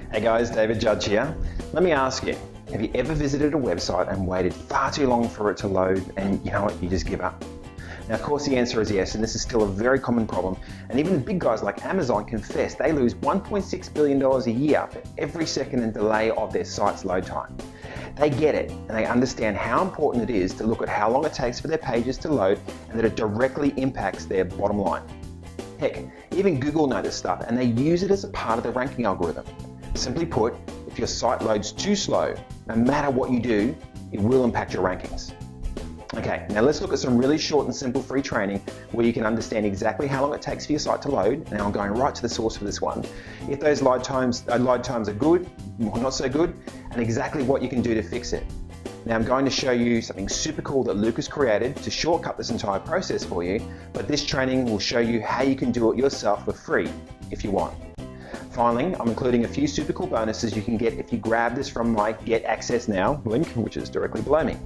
Hey guys, David Judge here. Let me ask you, have you ever visited a website and waited far too long for it to load and you know what, you just give up? Now of course the answer is yes, and this is still a very common problem, and even big guys like Amazon confess they lose $1.6 billion a year for every second in delay of their site's load time. They get it, and they understand how important it is to look at how long it takes for their pages to load and that it directly impacts their bottom line. Heck, even Google know this stuff and they use it as a part of the ranking algorithm. Simply put, if your site loads too slow, no matter what you do, it will impact your rankings. Okay, now let's look at some really short and simple free training where you can understand exactly how long it takes for your site to load. Now I'm going right to the source for this one. If those load times are good or not so good, and exactly what you can do to fix it. Now I'm going to show you something super cool that Luke has created to shortcut this entire process for you, but this training will show you how you can do it yourself for free if you want. Finally, I'm including a few super cool bonuses you can get if you grab this from my Get Access Now link, which is directly below me.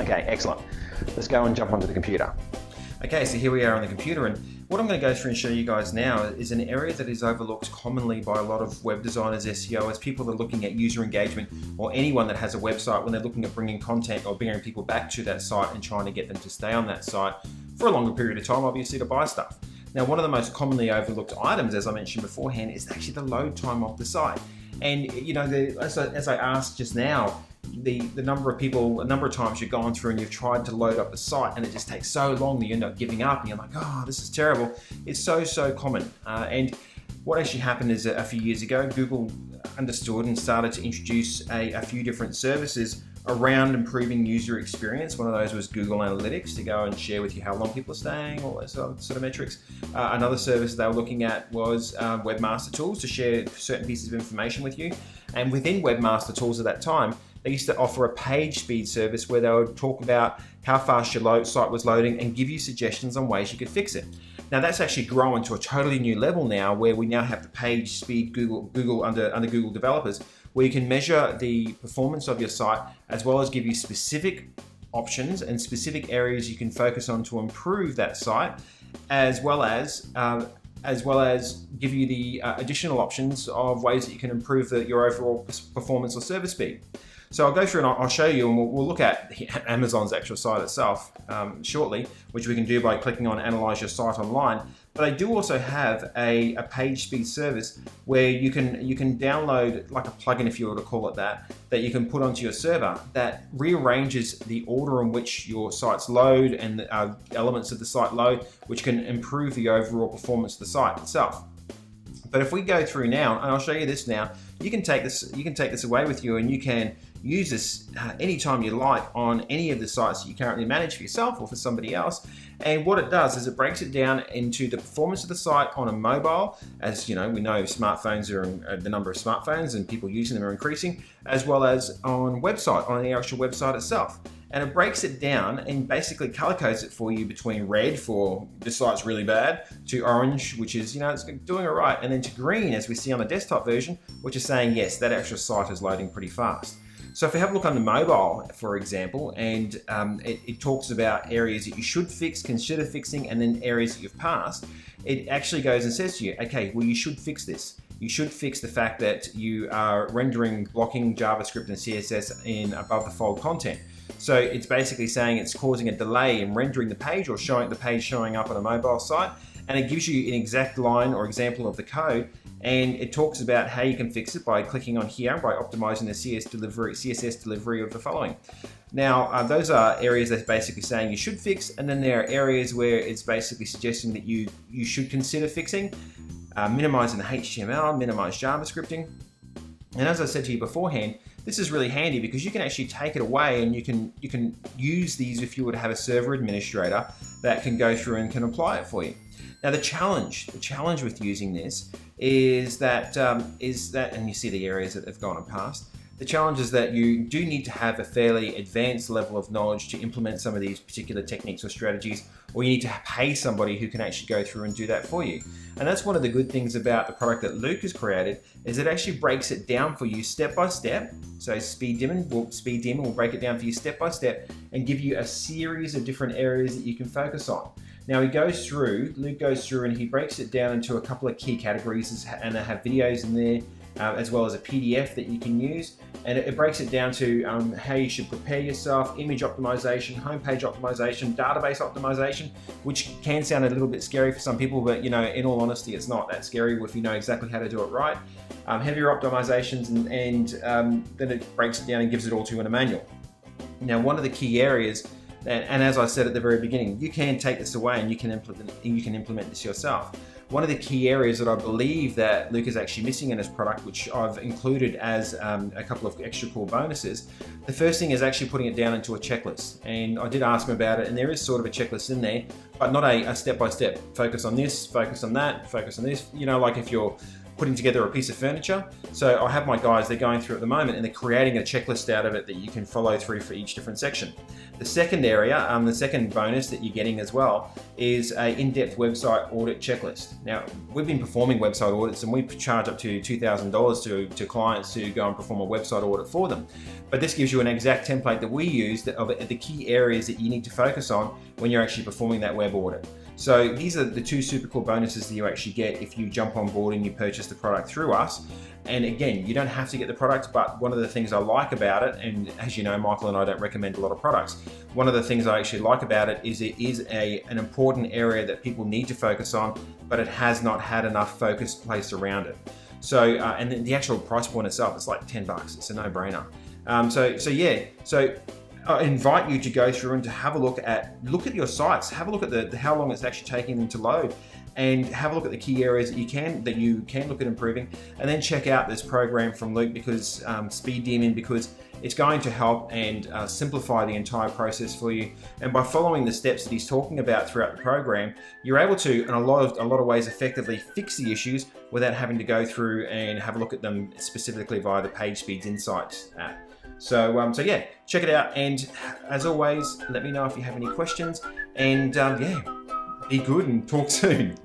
Okay, excellent. Let's go and jump onto the computer. Okay, so here we are on the computer, and what I'm going to go through and show you guys now is an area that is overlooked commonly by a lot of web designers, SEOs, people that are looking at user engagement, or anyone that has a website when they're looking at bringing content or bringing people back to that site and trying to get them to stay on that site for a longer period of time, obviously, to buy stuff. Now, one of the most commonly overlooked items, as I mentioned beforehand, is actually the load time of the site. And you know, as I asked just now, the number of times you've gone through and you've tried to load up the site and it just takes so long that you end up giving up and you're like, oh, this is terrible. It's so common. And what actually happened is a few years ago, Google understood and started to introduce a few different services around improving user experience. One of those was Google Analytics to go and share with you how long people are staying, all those sort of metrics. Another service they were looking at was Webmaster Tools to share certain pieces of information with you. And within Webmaster Tools at that time, they used to offer a page speed service where they would talk about how fast your site was loading and give you suggestions on ways you could fix it. Now that's actually grown to a totally new level now, where we now have the page speed Google under Google developers, where you can measure the performance of your site as well as give you specific options and specific areas you can focus on to improve that site, as well as give you the additional options of ways that you can improve your overall performance or service speed. So I'll go through and I'll show you, and we'll look at Amazon's actual site itself shortly, which we can do by clicking on Analyze Your Site Online. But they do also have a page speed service where you can download, like a plugin if you were to call it that you can put onto your server that rearranges the order in which your sites load and the elements of the site load, which can improve the overall performance of the site itself. But if we go through now, and I'll show you this now, you can take this away with you, and you can use this anytime you like on any of the sites that you currently manage for yourself or for somebody else. And what it does is it breaks it down into the performance of the site on a mobile. As you know, we know smartphones the number of smartphones and people using them are increasing, as well as on the actual website itself. And it breaks it down and basically color codes it for you between red for this site's really bad, to orange, which is, it's doing it right, and then to green, as we see on the desktop version, which is saying, yes, that actual site is loading pretty fast. So if we have a look on the mobile, for example, and it talks about areas that you should fix, consider fixing, and then areas that you've passed, it actually goes and says to you, okay, well, you should fix this. You should fix the fact that you are blocking JavaScript and CSS in above the fold content. So it's basically saying it's causing a delay in rendering the page or the page showing up on a mobile site, and it gives you an exact line or example of the code, and it talks about how you can fix it by clicking on here by optimizing the CSS delivery of the following. Now, those are areas that's basically saying you should fix, and then there are areas where it's basically suggesting that you should consider fixing, minimizing the HTML, minimize JavaScripting. And as I said to you beforehand, this is really handy because you can actually take it away and you can use these if you were to have a server administrator that can go through and can apply it for you. Now the challenge with using this is that, and you see the areas that have gone and passed, the challenge is that you do need to have a fairly advanced level of knowledge to implement some of these particular techniques or strategies, or you need to pay somebody who can actually go through and do that for you. And that's one of the good things about the product that Luke has created, is it actually breaks it down for you step by step. So Speed Demon will break it down for you step by step and give you a series of different areas that you can focus on. Now Luke goes through and he breaks it down into a couple of key categories, and they have videos in there as well as a PDF that you can use. And it breaks it down to how you should prepare yourself, image optimization, homepage optimization, database optimization, which can sound a little bit scary for some people, but in all honesty, it's not that scary if you know exactly how to do it right. Heavier optimizations, and then it breaks it down and gives it all to you in a manual. Now, one of the key areas, and as I said at the very beginning, you can take this away and you can implement this yourself. One of the key areas that I believe that Luke is actually missing in his product, which I've included as a couple of extra cool bonuses, the first thing is actually putting it down into a checklist. And I did ask him about it, and there is sort of a checklist in there, but not a step-by-step. Focus on this, focus on that, focus on this. Like if you're putting together a piece of furniture. So I have my guys, they're going through at the moment, and they're creating a checklist out of it that you can follow through for each different section. The second area, the second bonus that you're getting as well, is an in-depth website audit checklist. Now, we've been performing website audits, and we charge up to $2,000 to clients to go and perform a website audit for them. But this gives you an exact template that we use of the key areas that you need to focus on when you're actually performing that web audit. So these are the two super cool bonuses that you actually get if you jump on board and you purchase the product through us. And again, you don't have to get the product, but one of the things I like about it, and as you know, Michael and I don't recommend a lot of products. One of the things I actually like about it is an important area that people need to focus on, but it has not had enough focus placed around it. So, and then the actual price point itself is like $10. It's a no-brainer. So I invite you to go through and to have a look at your sites, have a look at how long it's actually taking them to load, and have a look at the key areas that you can look at improving, and then check out this program from Luke, because Speed Demon, because it's going to help and simplify the entire process for you. And by following the steps that he's talking about throughout the program, you're able to, in a lot of ways, effectively fix the issues without having to go through and have a look at them specifically via the PageSpeed Insights app. So yeah, check it out. And as always, let me know if you have any questions. And be good and talk soon.